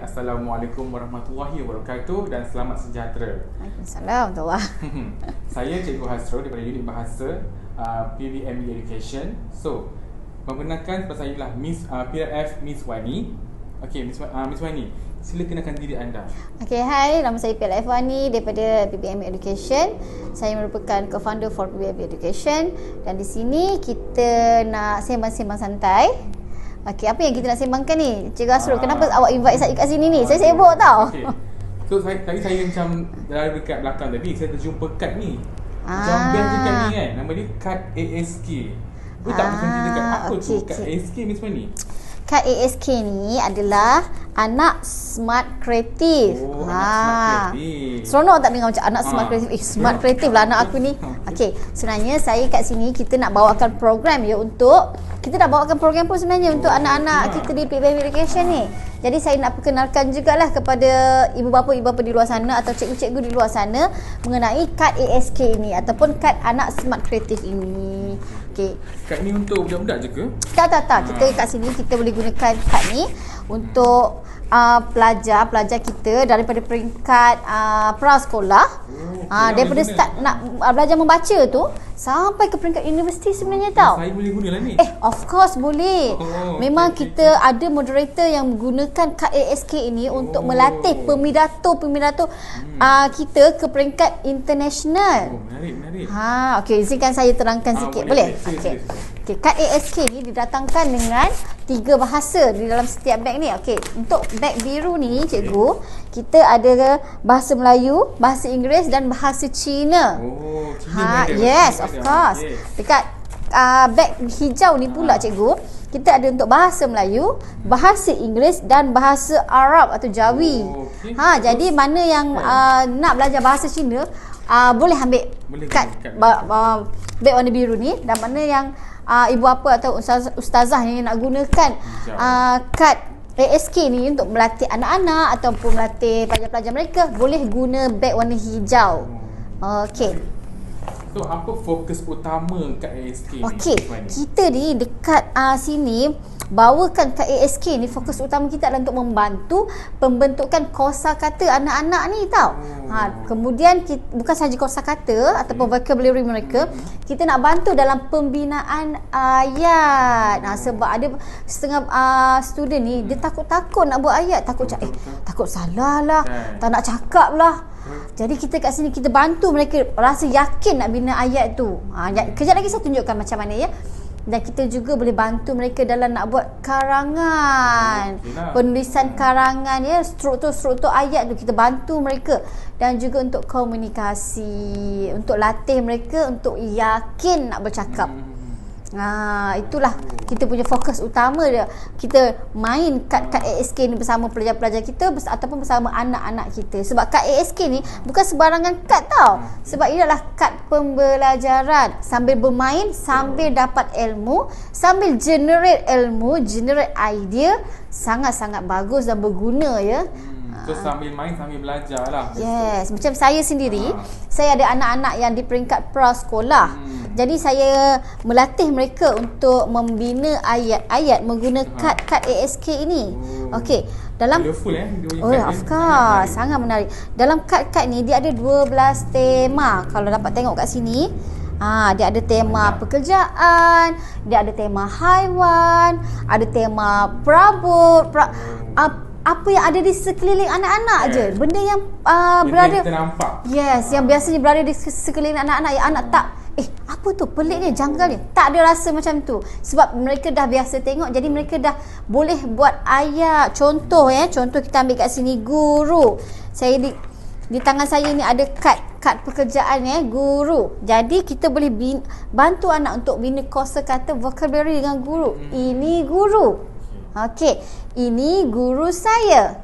Assalamualaikum warahmatullahi wabarakatuh dan selamat sejahtera. Waalaikumsalam warahmatullahi. Saya Cikgu Hasrul daripada Unit Bahasa PVME Education. So, membenarkan sebab saya lah Miss PRF Miss Wani. Okey, Miss Wani, sila kenalkan diri anda. Okey, hai, nama saya PLF Wani daripada PVME Education. Saya merupakan co-founder for PVME Education dan di sini kita nak sembang-sembang santai. Okey, apa yang kita nak sembangkan ni? Cikgu Hasrul, kenapa awak invite saya kat sini ni? Saya sibuk tau. Okay. So, tadi saya macam dalam dekat belakang tadi, saya terjumpa kad ni. Macam best dekat ni kan. Nama dia kad ASK. Boleh tak macam cerita kat apa tu kad ASK Miss Wani? Kad ASK ni adalah anak smart kreatif. Oh, anak smart kreatif. Seronok tak dengar macam anak smart kreatif? Smart kreatif lah anak aku ni. Okey, sebenarnya saya kat sini kita nak bawakan program ya untuk kita dah bawakan program pun sebenarnya untuk anak-anak kita di PVME Education ni. Jadi saya nak perkenalkan jugalah kepada ibu bapa di luar sana atau cikgu-cikgu di luar sana mengenai kad ASK ini ataupun kad anak smart kreatif ini. Okey. Kad ni untuk budak-budak je ke? Tak. Kita kat sini kita boleh gunakan kad ni untuk pelajar kita daripada peringkat prasekolah. Daripada start nak belajar membaca tu sampai ke peringkat universiti sebenarnya tau. Saya boleh guna lah ni. Of course boleh. Memang kita ada moderator yang menggunakan kad ASK ini untuk melatih peminato kita ke peringkat international. Menarik. Okey, izinkan saya terangkan sikit boleh? Okey. Okey, kad ASK ni didatangkan dengan 3 bahasa di dalam setiap beg ni. Okey, untuk beg biru ni cikgu, kita ada bahasa Melayu, bahasa Inggeris dan bahasa Cina. Oh, Cina. Yes, of course. Dekat beg hijau ni pula cikgu, kita ada untuk bahasa Melayu, bahasa Inggeris dan bahasa Arab atau Jawi. Jadi mana yang nak belajar bahasa Cina boleh ambil kad beg warna biru ni, dan mana yang ibu apa atau ustazah yang nak gunakan kad ASK ni untuk melatih anak-anak ataupun melatih pelajar-pelajar mereka, boleh guna beg warna hijau. Okey. So, apa fokus utama kat ASK ni? Okey, kita ni dekat sini bawakan kat ASK ni, fokus utama kita adalah untuk membantu pembentukan kosakata anak-anak ni tau. Kemudian bukan sahaja kosakata ataupun vocabulary mereka, kita nak bantu dalam pembinaan ayat. Sebab ada setengah student ni dia takut-takut nak buat ayat, takut salah lah, tak nak cakap lah. Jadi kita kat sini kita bantu mereka rasa yakin nak bina ayat tu. Kejap lagi saya tunjukkan macam mana ya. Dan kita juga boleh bantu mereka dalam nak buat karangan, penulisan karangan ya, struktur ayat tu kita bantu mereka, dan juga untuk komunikasi, untuk latih mereka untuk yakin nak bercakap. Itulah kita punya fokus utama dia. Kita main kad ASK ni bersama pelajar-pelajar kita ataupun bersama anak-anak kita. Sebab kad ASK ni bukan sebarangan kad tau. Sebab ia adalah kad pembelajaran, sambil bermain, sambil dapat ilmu, sambil generate ilmu, generate idea. Sangat-sangat bagus dan berguna ya. So, sambil main, sambil belajar lah. Yes, macam saya sendiri, saya ada anak-anak yang di peringkat prasekolah. Jadi saya melatih mereka untuk membina ayat-ayat menggunakan kad ASK ini. Okey, dalam of course, sangat menarik. Dalam kad ni dia ada 12 tema. Kalau dapat tengok kat sini, dia ada tema pekerjaan, dia ada tema haiwan, ada tema perabot, apa yang ada di sekeliling anak-anak je. Benda yang berada yang ternampak. Yes, yang biasanya berada di sekeliling anak-anak yang anak tak apa tu, pelik ni, janggal ni. Tak ada rasa macam tu. Sebab mereka dah biasa tengok, jadi mereka dah boleh buat ayat. Contoh kita ambil kat sini guru. Saya di tangan saya ni ada kad pekerjaan guru. Jadi kita boleh bantu anak untuk bina kosakata vocabulary dengan guru. Ini guru. Okey, ini guru saya.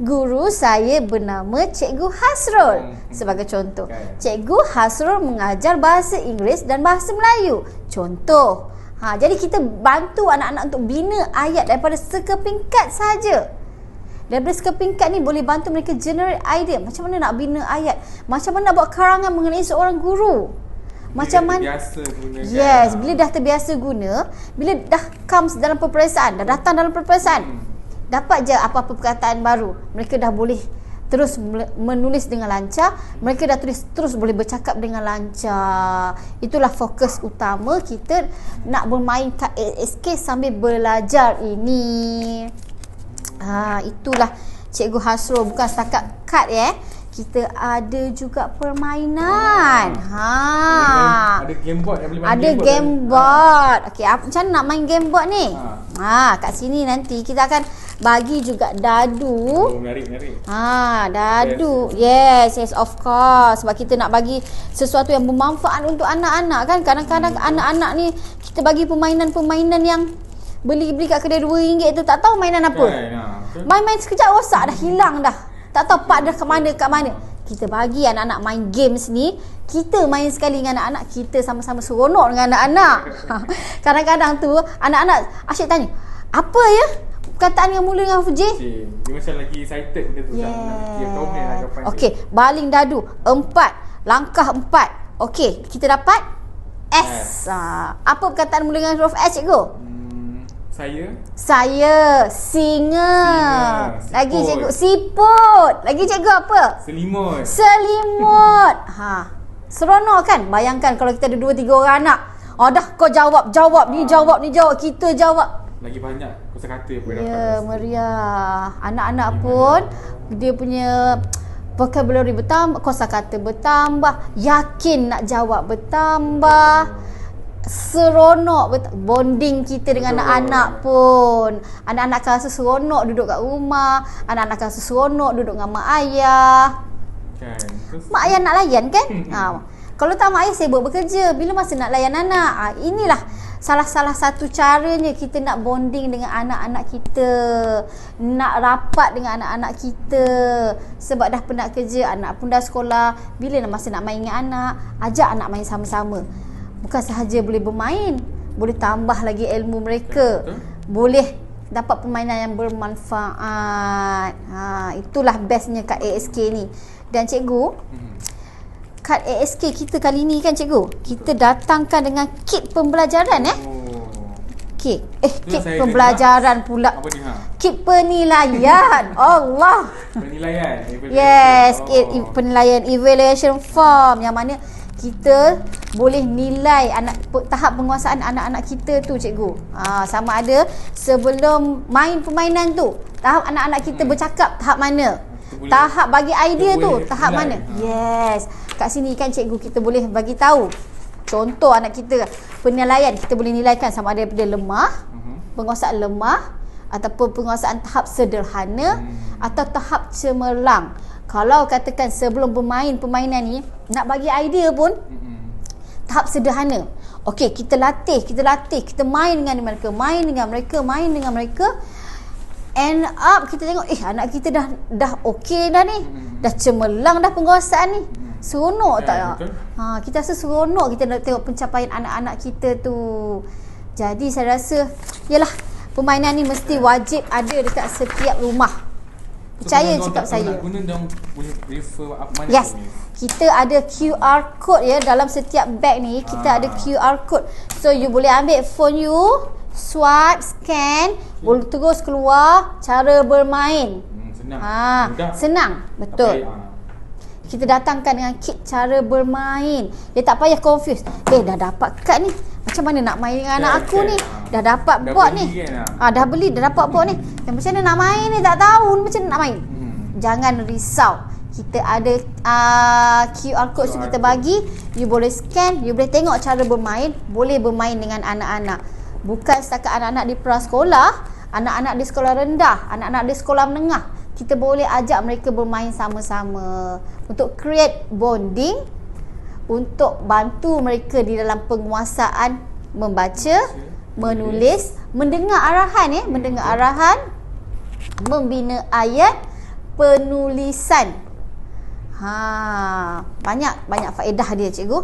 Guru saya bernama Cikgu Hasrul. Sebagai contoh, Cikgu Hasrul mengajar bahasa Inggeris dan bahasa Melayu. Contoh. Jadi kita bantu anak-anak untuk bina ayat daripada sekeping kad saja. Daripada sekeping kad ni boleh bantu mereka generate idea. Macam mana nak bina ayat, macam mana nak buat karangan mengenai seorang guru. Macam mana? Yes, bila dah terbiasa guna, bila dah comes dalam peperiksaan, dah datang dalam peperiksaan, dapat je apa-apa perkataan baru, mereka dah boleh terus menulis dengan lancar, mereka dah terus boleh bercakap dengan lancar. Itulah fokus utama kita nak bermain kad ASK sambil belajar ini. Itulah Cikgu Hasrul, bukan setakat kad kita ada juga permainan. Ada game board yang boleh main. Ada game board. Okey, macam mana nak main game board ni? Kat sini nanti kita akan bagi juga dadu. Menarik. Dadu. Yes, of course. Sebab kita nak bagi sesuatu yang bermanfaat untuk anak-anak kan. Kadang-kadang anak-anak ni kita bagi permainan-permainan yang beli kat kedai RM2 tu tak tahu mainan apa. Main-main sekejap rosak dah, hilang dah. Tak tahu part dah ke mana. Kita bagi anak-anak main games ni, kita main sekali dengan anak-anak, kita sama-sama seronok dengan anak-anak. Kadang-kadang tu anak-anak asyik tanya, apa ya perkataan yang mula dengan huruf J? Dia macam lagi excited benda tu. Dia tahu ni nak jawapan. Okey, baling dadu 4, langkah 4. Okey, kita dapat S. Apa perkataan mula dengan huruf S, cikgu? Saya singa. Lagi cikgu siput. Lagi cikgu apa? Selimut. Seronok kan? Bayangkan kalau kita ada 2-3 orang anak. Dah kau jawab ni jawab, kita jawab. Lagi banyak kosakata pun dapat. Ya, meriah. Anak-anak pun dia punya vocabulary bertambah, kosakata bertambah, yakin nak jawab bertambah. Seronok bonding kita dengan anak-anak pun. Anak-anak akan rasa seronok duduk kat rumah, anak-anak akan rasa seronok duduk dengan mak ayah kan. Mak ayah nak layan kan. Kalau tak, mak ayah sibuk bekerja, bila masa nak layan anak. Inilah salah satu caranya kita nak bonding dengan anak-anak kita, nak rapat dengan anak-anak kita. Sebab dah penat kerja, anak pun dah sekolah, bila masa nak main dengan anak, ajak anak main sama-sama. Bukan sahaja boleh bermain, boleh tambah lagi ilmu mereka. Boleh dapat permainan yang bermanfaat. Itulah bestnya kad ASK ni. Dan cikgu, kad ASK kita kali ni kan cikgu, kita datangkan dengan kit pembelajaran kit pembelajaran pula. Apa ni Kit penilaian. Allah. Penilaian. Yes, penilaian evaluation form yang mana kita boleh nilai tahap penguasaan anak-anak kita tu cikgu. Sama ada sebelum main permainan tu, tahap anak-anak kita bercakap tahap mana, tahap bagi idea tu tahap mana. Yes, kat sini kan cikgu kita boleh bagi tahu contoh anak kita penilaian, kita boleh nilaikan sama ada dia lemah, penguasaan lemah, ataupun penguasaan tahap sederhana atau tahap cemerlang. Kalau katakan sebelum bermain permainan ni nak bagi idea pun tahap sederhana. Okey, kita latih, kita main dengan mereka. End up kita tengok anak kita dah okey dah ni. Dah cemerlang dah penguasaan ni. Seronok tak? Kita rasa seronok kita nak tengok pencapaian anak-anak kita tu. Jadi saya rasa yalah, permainan ni mesti wajib ada dekat setiap rumah. Percaya cakap saya. Guna dia boleh refer mana? Yes. Kita ada QR code dalam setiap bag ni. Kita ada QR code. So you boleh ambil phone you, swipe, scan, boleh terus keluar cara bermain. Senang. Mudah. Senang, betul. Kita datangkan dengan kit cara bermain. Dia tak payah confuse. Dah dapat kad ni, macam mana nak main dengan anak aku ni? Dah dapat board ni. Dah beli, dah dapat board ni. Macam mana nak main ni? Tak tahu macam mana nak main. Jangan risau. Kita ada QR code yang kita bagi. You boleh scan, you boleh tengok cara bermain. Boleh bermain dengan anak-anak. Bukan setakat anak-anak di prasekolah, anak-anak di sekolah rendah, anak-anak di sekolah menengah. Kita boleh ajak mereka bermain sama-sama untuk create bonding, untuk bantu mereka di dalam penguasaan membaca, menulis, mendengar arahan membina ayat, penulisan. Banyak faedah dia cikgu.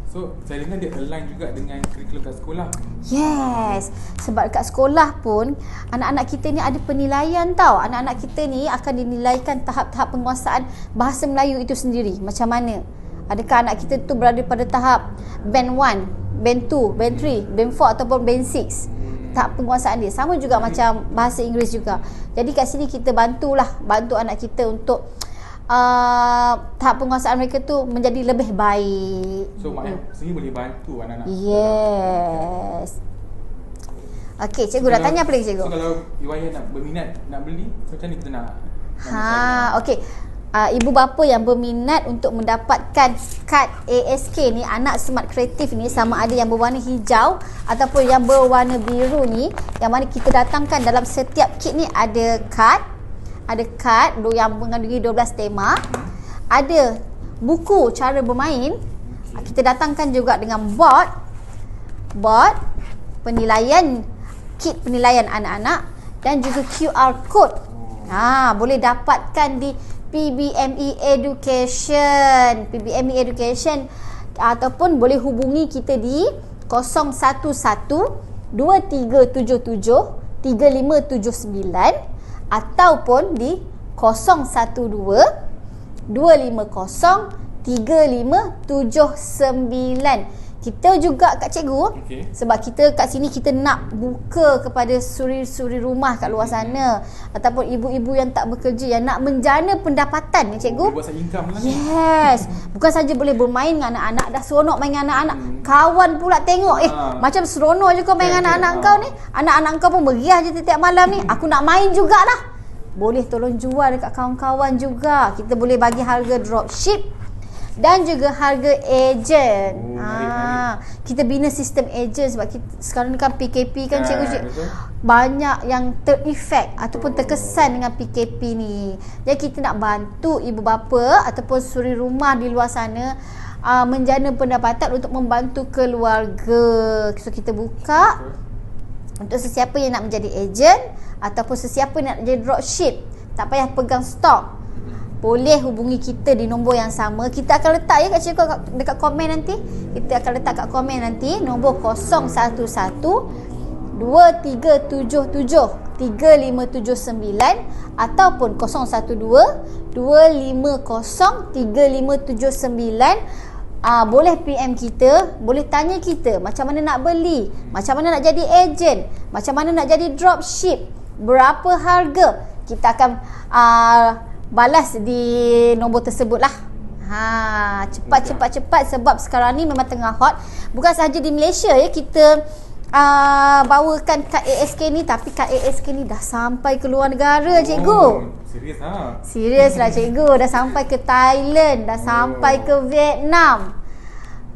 So, saya dengar dia align juga dengan kurikulum kat sekolah. Yes. Sebab kat sekolah pun anak-anak kita ni ada penilaian tau. Anak-anak kita ni akan dinilaikan tahap-tahap penguasaan bahasa Melayu itu sendiri. Macam mana? Adakah anak kita tu berada pada tahap band 1, band 2, band 3, band 4 ataupun band 6? tahap penguasaan dia. Sama juga macam bahasa Inggeris juga. Jadi kat sini kita bantu anak kita untuk tahap penguasaan mereka tu menjadi lebih baik. So maknanya sini boleh bantu anak-anak. Yes. Okey, cikgu dah tanya apa lagi cikgu? So kalau Iwaya nak berminat nak beli, so macam ni kita nak Okey. Ibu bapa yang berminat untuk mendapatkan kad ASK ni, anak smart kreatif ni, sama ada yang berwarna hijau ataupun yang berwarna biru ni, yang mana kita datangkan dalam setiap kit ni ada kad yang mengandungi 12 tema, ada buku cara bermain, kita datangkan juga dengan board penilaian, kit penilaian anak-anak, dan juga QR code. Boleh dapatkan di PBME Education ataupun boleh hubungi kita di 011 2377 3579 ataupun di 012 250 3579. Kita juga kat cikgu, sebab kita kat sini kita nak buka kepada suri-suri rumah kat luar sana ataupun ibu-ibu yang tak bekerja, yang nak menjana pendapatan ni cikgu. buat side income lah. Yes. Bukan saja boleh bermain dengan anak-anak, dah seronok main dengan anak-anak. Kawan pula tengok, macam seronok je kau main dengan anak-anak kau ni. Anak-anak kau pun meriah je setiap malam ni. Aku nak main jugalah. Boleh tolong jual dekat kawan-kawan juga. Kita boleh bagi harga dropship dan juga harga ejen. Kita bina sistem ejen sebab kita, sekarang ni kan PKP kan cikgu, banyak yang terefek ataupun terkesan dengan PKP ni. Jadi kita nak bantu ibu bapa ataupun suri rumah di luar sana menjana pendapatan untuk membantu keluarga. So kita buka untuk sesiapa yang nak menjadi ejen ataupun sesiapa yang nak menjadi dropship, tak payah pegang stok, boleh hubungi kita di nombor yang sama. Kita akan letak kat cikgu dekat komen nanti. Kita akan letak kat komen nanti nombor 011 2377 3579 ataupun 012 250 3579. Boleh PM kita, boleh tanya kita macam mana nak beli, macam mana nak jadi ejen, macam mana nak jadi dropship, berapa harga. Kita akan balas di nombor tersebut lah. Cepat sebab sekarang ni memang tengah hot. Bukan sahaja di Malaysia ya kita bawakan kad ASK ni, tapi kad ASK ni dah sampai ke luar negara cikgu. Serius lah cikgu, dah sampai ke Thailand, dah sampai ke Vietnam,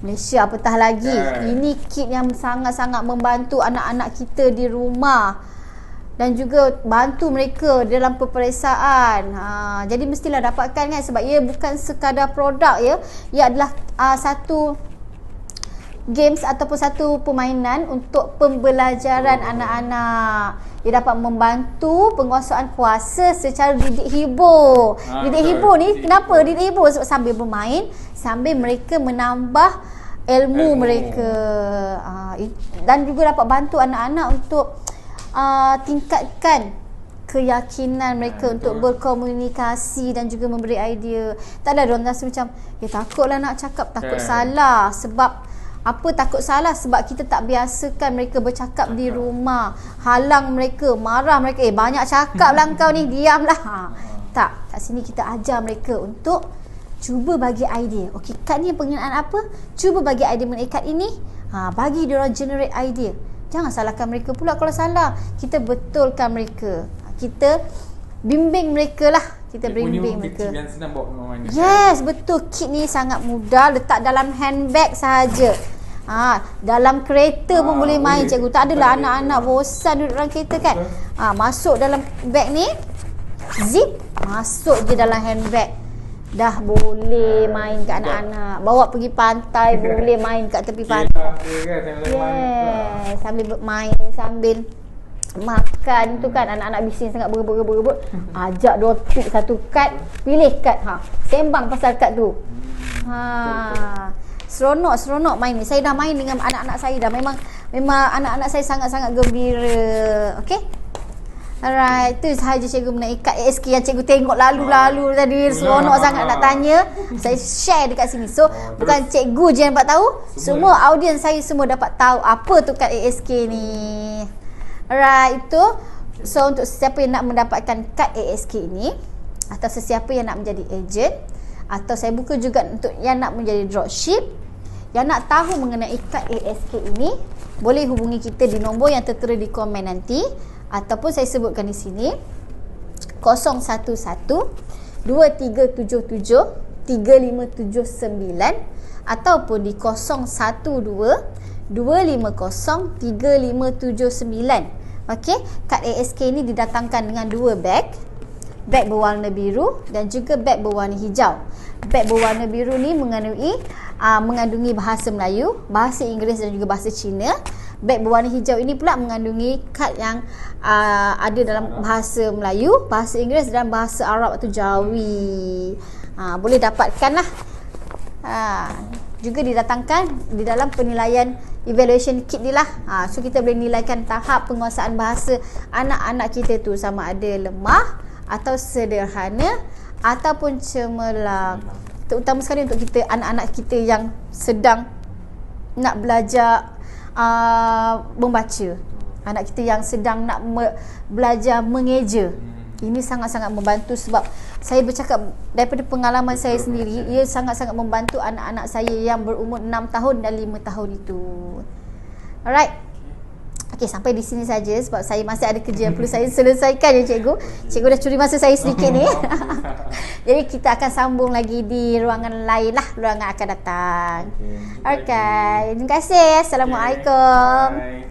Malaysia apatah lagi. Ini kit yang sangat-sangat membantu anak-anak kita di rumah dan juga bantu mereka dalam peperiksaan. Jadi mestilah dapatkan kan, sebab ia bukan sekadar produk ya. Ia adalah satu games ataupun satu permainan untuk pembelajaran anak-anak. Ia dapat membantu penguasaan kuasa secara didik hibur. Didik hibur ni kenapa didik hibur? Sebab sambil bermain, sambil mereka menambah ilmu mereka. Dan juga dapat bantu anak-anak untuk tingkatkan keyakinan mereka untuk berkomunikasi dan juga memberi idea. Taklah diorang rasa macam takutlah nak cakap, takut salah. Sebab apa takut salah? Sebab kita tak biasakan mereka bercakap di rumah. Halang mereka, marah mereka, banyak cakap lah kau ni, diamlah. Tak, kat sini kita ajar mereka untuk cuba bagi idea. Okey, kad ni penggunaan apa? Cuba bagi idea mengenai kad ini. Bagi diorang generate idea. Jangan salahkan mereka pula kalau salah. Kita betulkan mereka. Kita bimbing mereka lah. Kita bimbing mereka. Yang senang bawa mana? Yes, betul. Kit ni sangat mudah. Letak dalam handbag sahaja. Dalam kereta pun boleh main cikgu. Tak adalah anak-anak bosan duduk dalam kereta kan. Masuk dalam bag ni, zip, masuk je dalam handbag. Dah boleh main kat anak-anak. Bawa pergi pantai, boleh main kat tepi pantai. Yes, sambil main, sambil makan tu kan. Anak-anak bising sangat berebut. Ajak dia pick satu kad, pilih kad, sembang pasal kad tu. Seronok main ni. Saya dah main dengan anak-anak saya dah. Memang anak-anak saya sangat-sangat gembira. Okey. Alright, itu sahaja cikgu mengenai kad ASK yang cikgu tengok lalu-lalu tadi. Seronok sangat nak tanya. Saya share dekat sini. So, bukan cikgu je yang dapat tahu, semua audiens saya semua dapat tahu apa tu kad ASK ni. Alright, itu. So untuk sesiapa yang nak mendapatkan kad ASK ini, atau sesiapa yang nak menjadi ejen, atau saya buka juga untuk yang nak menjadi dropship, yang nak tahu mengenai kad ASK ini, boleh hubungi kita di nombor yang tertera di komen nanti, ataupun saya sebutkan di sini 011 2377 3579, ataupun di 012 250 3579. Okey, kad ASK ini didatangkan dengan dua beg berwarna biru dan juga beg berwarna hijau. Beg berwarna biru ni mengandungi bahasa Melayu, bahasa Inggeris dan juga bahasa Cina. Beg berwarna hijau ini pula mengandungi kad yang ada dalam bahasa Melayu, bahasa Inggeris dan bahasa Arab atau Jawi. Boleh dapatkan lah. Juga didatangkan di dalam penilaian evaluation kit ni lah. So kita boleh nilaikan tahap penguasaan bahasa anak-anak kita tu, sama ada lemah atau sederhana ataupun cemerlang. Terutama sekali untuk kita, anak-anak kita yang sedang nak belajar membaca, anak kita yang sedang nak belajar mengeja. Ini sangat-sangat membantu, sebab saya bercakap daripada pengalaman saya sendiri, ia sangat-sangat membantu anak-anak saya yang berumur 6 tahun dan 5 tahun itu. Alright. Okey, sampai di sini saja sebab saya masih ada kerja yang perlu saya selesaikan ya cikgu. Cikgu dah curi masa saya sedikit ni. Jadi kita akan sambung lagi di ruangan lain lah, ruangan akan datang. Okey, terima kasih. Assalamualaikum. Bye.